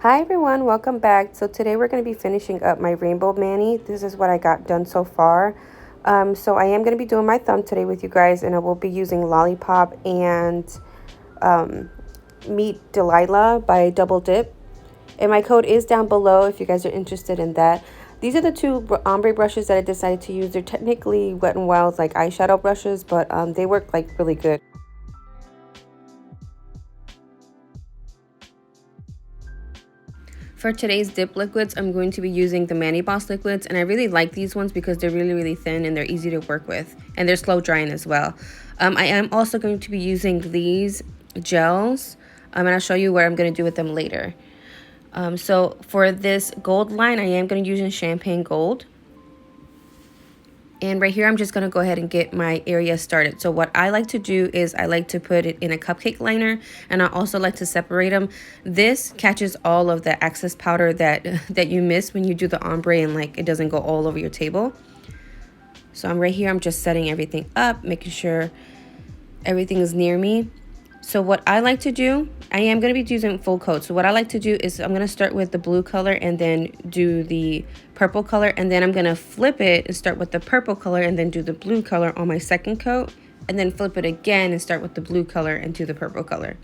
Hi everyone, welcome back. So today we're going to be finishing up my rainbow mani. This is what I got done so far. So I am going to be doing my thumb today with you guys, and I will be using Lollipop and Meet Delilah by Double Dip. And my code is down below if you guys are interested in that. These are the two ombre brushes that I decided to use. They're technically Wet n Wild's like eyeshadow brushes, but they work like really good. For today's dip liquids, I'm going to be using the Mani Boss liquids, and I really like these ones because they're really thin and they're easy to work with, and they're slow drying as well. I am also going to be using these gels, and I'll show you what I'm going to do with them later. So for this gold line, I am going to use champagne gold. And right here, I'm just going to go ahead and get my area started. So what I like to do is I like to put it in a cupcake liner, and I also like to separate them. This catches all of the excess powder that you miss when you do the ombre, and like it doesn't go all over your table. So I'm right here, I'm just setting everything up, making sure everything is near me. So what I like to do, I am going to be using full coat. So what I like to do is I'm going to start with the blue color and then do the purple color. And then I'm going to flip it and start with the purple color and then do the blue color on my second coat. And then flip it again and start with the blue color and do the purple color.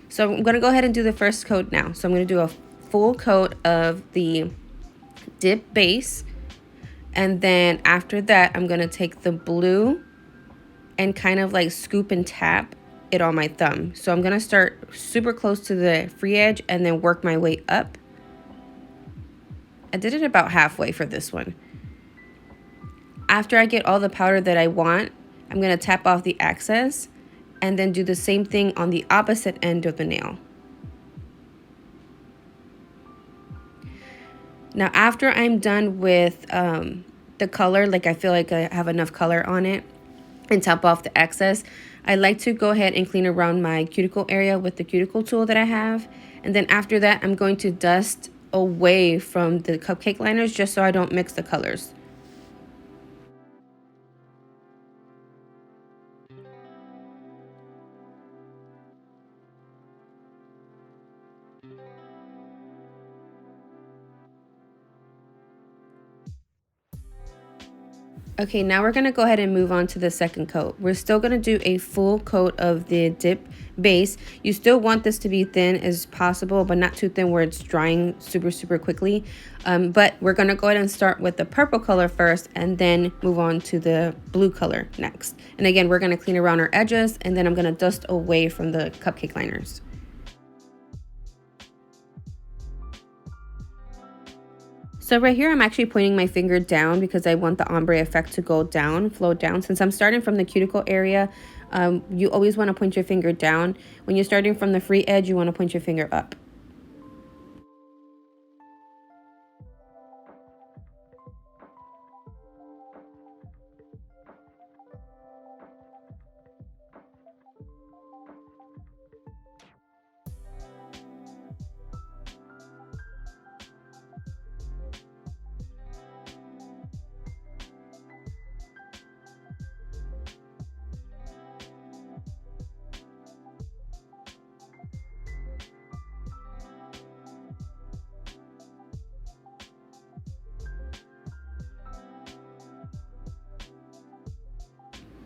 So I'm going to go ahead and do the first coat now. So I'm going to do a full coat of the dip base. And then after that, I'm going to take the blue and kind of like scoop and tap it on my thumb. So I'm going to start super close to the free edge and then work my way up. I did it about halfway for this one. After I get all the powder that I want, I'm going to tap off the excess and then do the same thing on the opposite end of the nail. Now after I'm done with the color, like I feel like I have enough color on it, and tap off the excess, I like to go ahead and clean around my cuticle area with the cuticle tool that I have. And then after that, I'm going to dust away from the cupcake liners just so I don't mix the colors. Okay, now we're going to go ahead and move on to the second coat. We're still going to do a full coat of the dip base. You still want this to be thin as possible, but not too thin where it's drying super quickly. But we're going to go ahead and start with the purple color first and then move on to the blue color next. And again, we're going to clean around our edges, and then I'm going to dust away from the cupcake liners. So right here, I'm actually pointing my finger down because I want the ombre effect to go down, flow down. Since I'm starting from the cuticle area, you always want to point your finger down. When you're starting from the free edge, you want to point your finger up.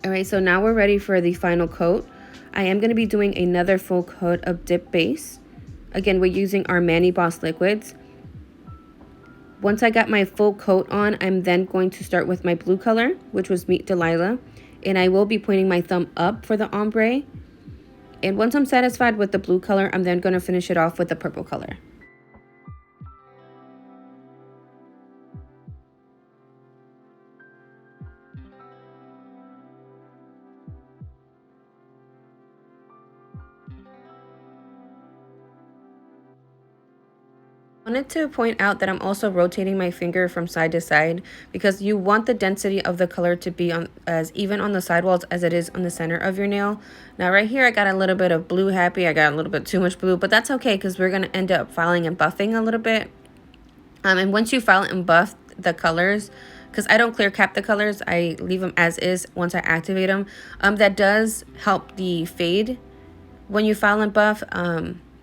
All right, so now we're ready for the final coat. I am going to be doing another full coat of dip base. Again, we're using our Mani Boss liquids. Once I got my full coat on, I'm then going to start with my blue color, which was Meet Delilah. And I will be pointing my thumb up for the ombre. And once I'm satisfied with the blue color, I'm then going to finish it off with the purple color. I wanted to point out that I'm also rotating my finger from side to side because you want the density of the color to be as even on the sidewalls as it is on the center of your nail. Now right here, I got a little bit of blue happy. I got a little bit too much blue, but that's okay because we're going to end up filing and buffing a little bit. And once you file and buff the colors, because I don't clear cap the colors, I leave them as is once I activate them. That does help the fade when you file and buff.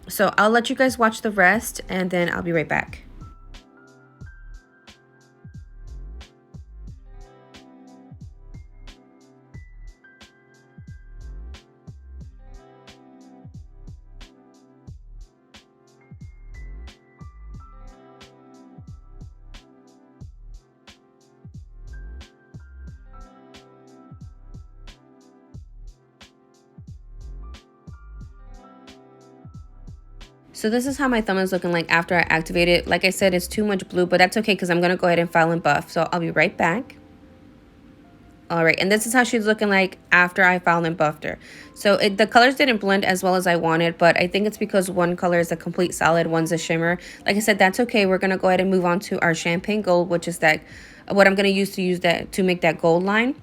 So I'll let you guys watch the rest and then I'll be right back. So this is how my thumb is looking like after I activate it. Like I said, it's too much blue, but that's okay because I'm going to go ahead and file and buff. So I'll be right back. All right, and this is how she's looking like after I filed and buffed her. So the colors didn't blend as well as I wanted, but I think it's because one color is a complete solid, one's a shimmer. Like I said, that's okay. We're going to go ahead and move on to our champagne gold, which is that what I'm going to use that to make that gold line.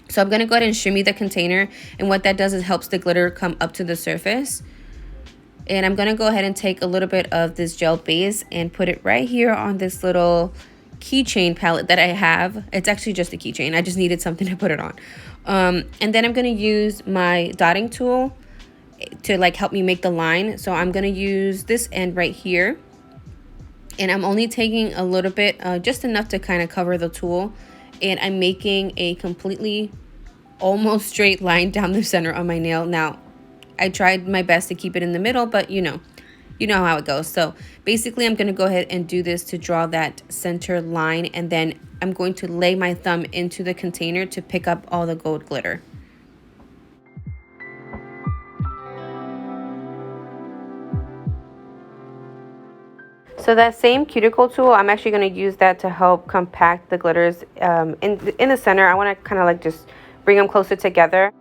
So I'm going to go ahead and shimmy the container, and what that does is helps the glitter come up to the surface. And I'm going to go ahead and take a little bit of this gel base and put it right here on this little keychain palette that I have. It's actually just a keychain. I just needed something to put it on. And then I'm going to use my dotting tool to like help me make the line. So I'm going to use this end right here. And I'm only taking a little bit, just enough to kind of cover the tool. And I'm making a completely almost straight line down the center of my nail. Now, I tried my best to keep it in the middle, but you know how it goes. So basically I'm going to go ahead and do this to draw that center line, and then I'm going to lay my thumb into the container to pick up all the gold glitter. So that same cuticle tool, I'm actually going to use that to help compact the glitters in the center. I want to kind of like just bring them closer together.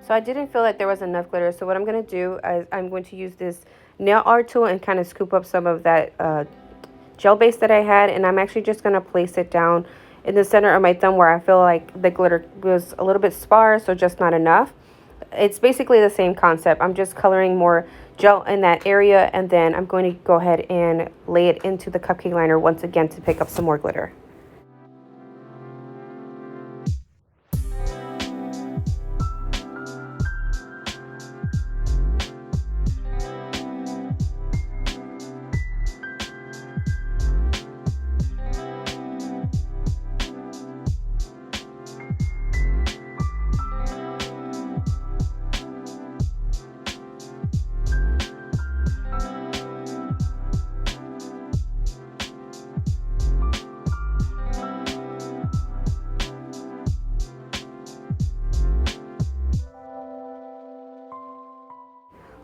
So I didn't feel like there was enough glitter. So what I'm going to do is I'm going to use this nail art tool and kind of scoop up some of that gel base that I had. And I'm actually just going to place it down in the center of my thumb where I feel like the glitter was a little bit sparse or just not enough. It's basically the same concept. I'm just coloring more gel in that area. And then I'm going to go ahead and lay it into the cupcake liner once again to pick up some more glitter.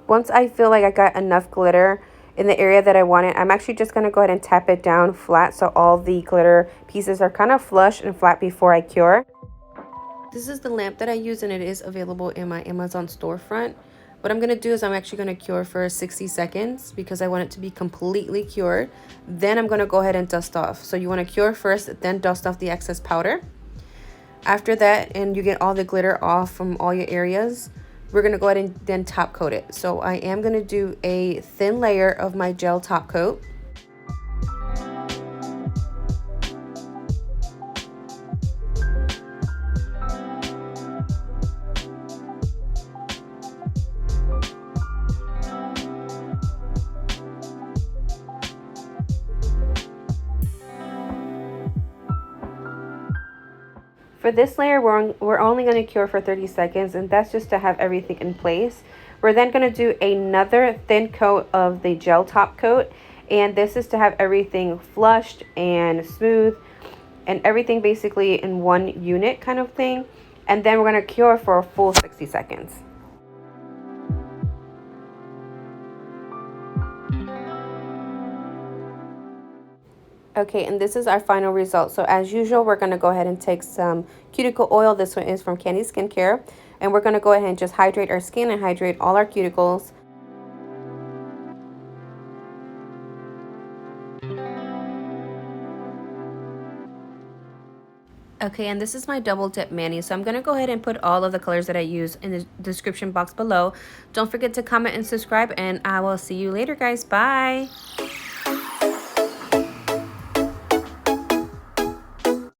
Once I feel like I got enough glitter in the area that I wanted, I'm actually just going to go ahead and tap it down flat so all the glitter pieces are kind of flush and flat before I cure. This is the lamp that I use, and it is available in my Amazon storefront. What I'm going to do is I'm actually going to cure for 60 seconds because I want it to be completely cured. Then I'm going to go ahead and dust off. So you want to cure first, then dust off the excess powder. After that, and you get all the glitter off from all your areas, we're going to go ahead and then top coat it. So I am going to do a thin layer of my gel top coat. For this layer, we're only going to cure for 30 seconds, and that's just to have everything in place. We're then going to do another thin coat of the gel top coat, and this is to have everything flushed and smooth and everything basically in one unit kind of thing. And then we're going to cure for a full 60 seconds. Okay, and this is our final result. So as usual, we're going to go ahead and take some cuticle oil. This one is from Candy Skincare. And we're going to go ahead and just hydrate our skin and hydrate all our cuticles. Okay, and this is my double dip mani. So I'm going to go ahead and put all of the colors that I use in the description box below. Don't forget to comment and subscribe, and I will see you later, guys. Bye.